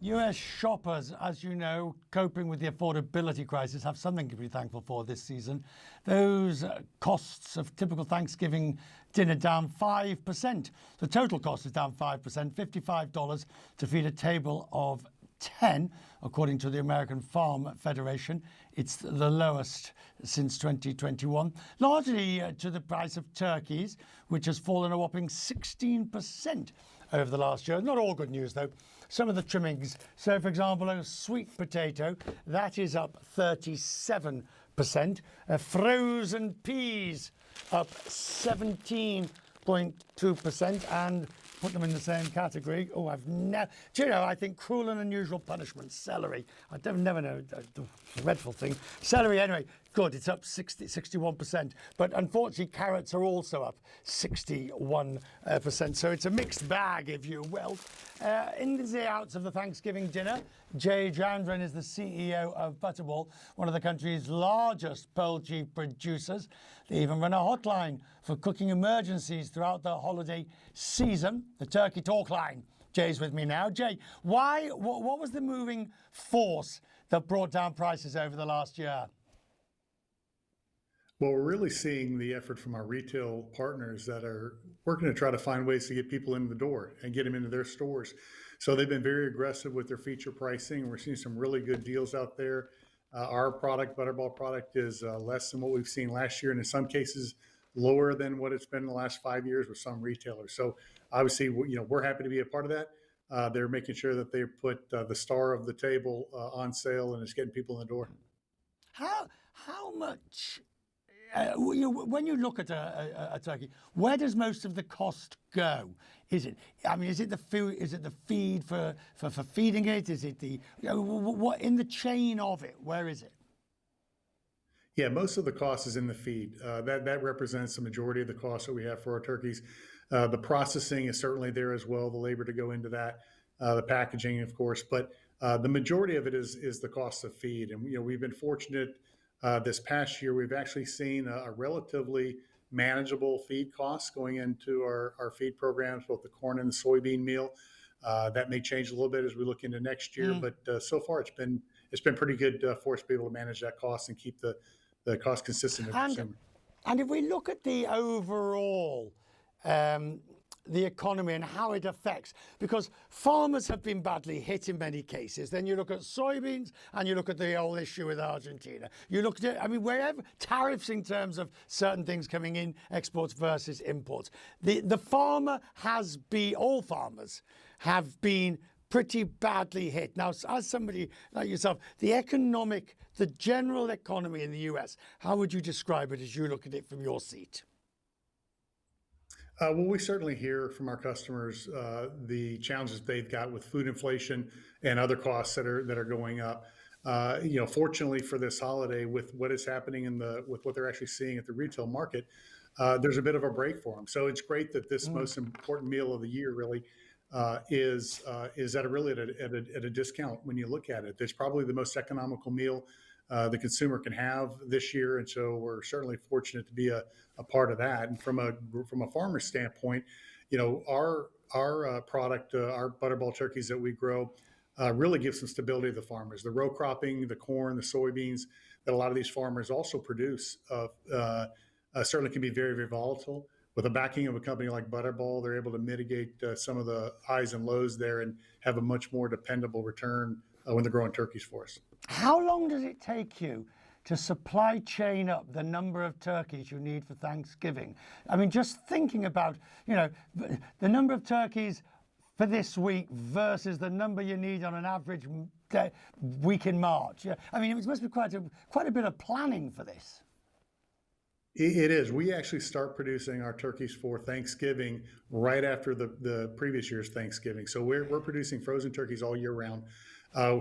US shoppers, as you know, coping with the affordability crisis, have something to be thankful for this season. Those costs of typical Thanksgiving dinner down 5%. The total cost is down 5%, $55 to feed a table of 10, according to the American Farm Federation. It's the lowest since 2021, largely to the price of turkeys, which has fallen a whopping 16% over the last year. Not all good news, though. Some of the trimmings. So, for example, a sweet potato, that is up 37%. Frozen peas up 17.2%, and put them in the same category. Oh, do you know, I think cruel and unusual punishment, celery. I never know, the dreadful thing. Celery, anyway, good, it's up 61%. But unfortunately, carrots are also up 61%. So it's a mixed bag, if you will. In the outs of the Thanksgiving dinner, Jay Jandrain is the CEO of Butterball, one of the country's largest poultry producers. They even run a hotline for cooking emergencies throughout the holiday season, the Turkey Talk Line. Jay's with me now. Jay, what was the moving force that brought down prices over the last year? Well, we're really seeing the effort from our retail partners that are working to try to find ways to get people in the door and get them into their stores. So they've been very aggressive with their feature pricing. We're seeing some really good deals out there. Our product, Butterball product, is less than what we've seen last year, and in some cases lower than what it's been in the last 5 years with some retailers. So obviously, we're happy to be a part of that. They're making sure that they put the star of the table on sale, and it's getting people in the door. How much? When you look at a turkey, where does most of the cost go? Is it the food? Is it the feed for feeding it? Is it what in the chain of it? Where is it? Yeah, most of the cost is in the feed. That represents the majority of the cost that we have for our turkeys. The processing is certainly there as well, the labor to go into that, the packaging, of course. But the majority of it is the cost of feed. And we've been fortunate this past year. We've actually seen a relatively manageable feed costs going into our feed programs, both the corn and the soybean meal. That may change a little bit as we look into next year, but so far it's been pretty good for us to be able to manage that cost and keep the cost consistent with the consumer. And if we look at the overall, the economy and how it affects, because farmers have been badly hit in many cases. Then you look at soybeans and you look at the whole issue with Argentina. You look at it, wherever tariffs in terms of certain things coming in, exports versus imports. The farmer has been, all farmers have been pretty badly hit. Now, as somebody like yourself, the general economy in the US, how would you describe it as you look at it from your seat? Well, we certainly hear from our customers the challenges they've got with food inflation and other costs that are going up. Fortunately for this holiday, with what is happening with what they're actually seeing at the retail market, there's a bit of a break for them. So it's great that this most important meal of the year really is at a discount when you look at it. It's probably the most economical meal the consumer can have this year, and so we're certainly fortunate to be a part of that. And from a farmer standpoint, our product, our Butterball turkeys that we grow, really gives some stability to the farmers. The row cropping, the corn, the soybeans that a lot of these farmers also produce certainly can be very, very volatile. With the backing of a company like Butterball, they're able to mitigate some of the highs and lows there and have a much more dependable return when they're growing turkeys for us. How long does it take you to supply chain up the number of turkeys you need for Thanksgiving? Just thinking about, the number of turkeys for this week versus the number you need on an average week in March. It must be quite a bit of planning for this. It is. We actually start producing our turkeys for Thanksgiving right after the previous year's Thanksgiving. So we're producing frozen turkeys all year round.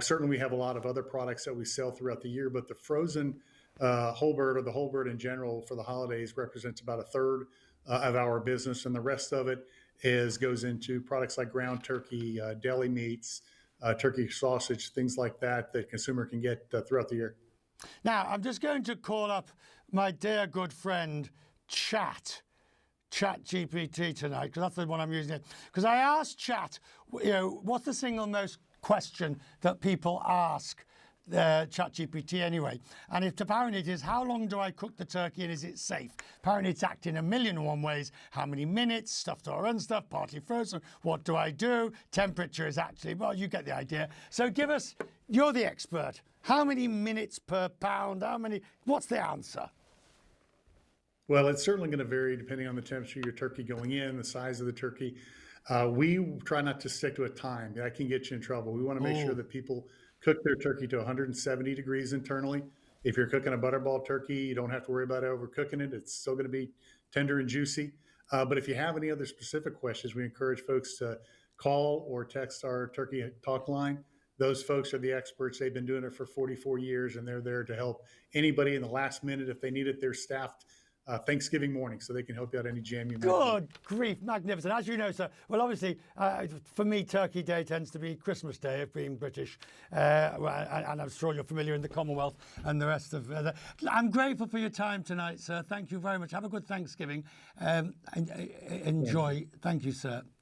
Certainly we have a lot of other products that we sell throughout the year, but the frozen whole bird, or the whole bird in general for the holidays, represents about a third of our business. And the rest of it goes into products like ground turkey, deli meats, turkey sausage, things like that consumer can get throughout the year. Now, I'm just going to call up my dear good friend, ChatGPT tonight, because that's the one I'm using it. Because I asked Chat, what's the single most question that people ask ChatGPT anyway. And if apparently it is, how long do I cook the turkey and is it safe? Apparently it's acting 1,000,001 ways. How many minutes? Stuffed or unstuffed? Partly frozen? What do I do? Temperature is actually, well, you get the idea. So give us, you're the expert. How many minutes per pound? What's the answer? Well, it's certainly going to vary depending on the temperature of your turkey going in, the size of the turkey. We try not to stick to a time. That can get you in trouble. We want to make sure that people cook their turkey to 170 degrees internally. If you're cooking a Butterball turkey, you don't have to worry about overcooking it. It's still going to be tender and juicy. But if you have any other specific questions, we encourage folks to call or text our turkey talk line. Those folks are the experts. They've been doing it for 44 years, and they're there to help anybody in the last minute. If they need it, they're staffed Thanksgiving morning, so they can help you out any jam you might need. Good grief, magnificent. As you know, sir, well, obviously, for me, Turkey Day tends to be Christmas Day of being British, and I'm sure you're familiar in the Commonwealth and the rest of I'm grateful for your time tonight, sir. Thank you very much. Have a good Thanksgiving. Enjoy. Thank you, sir.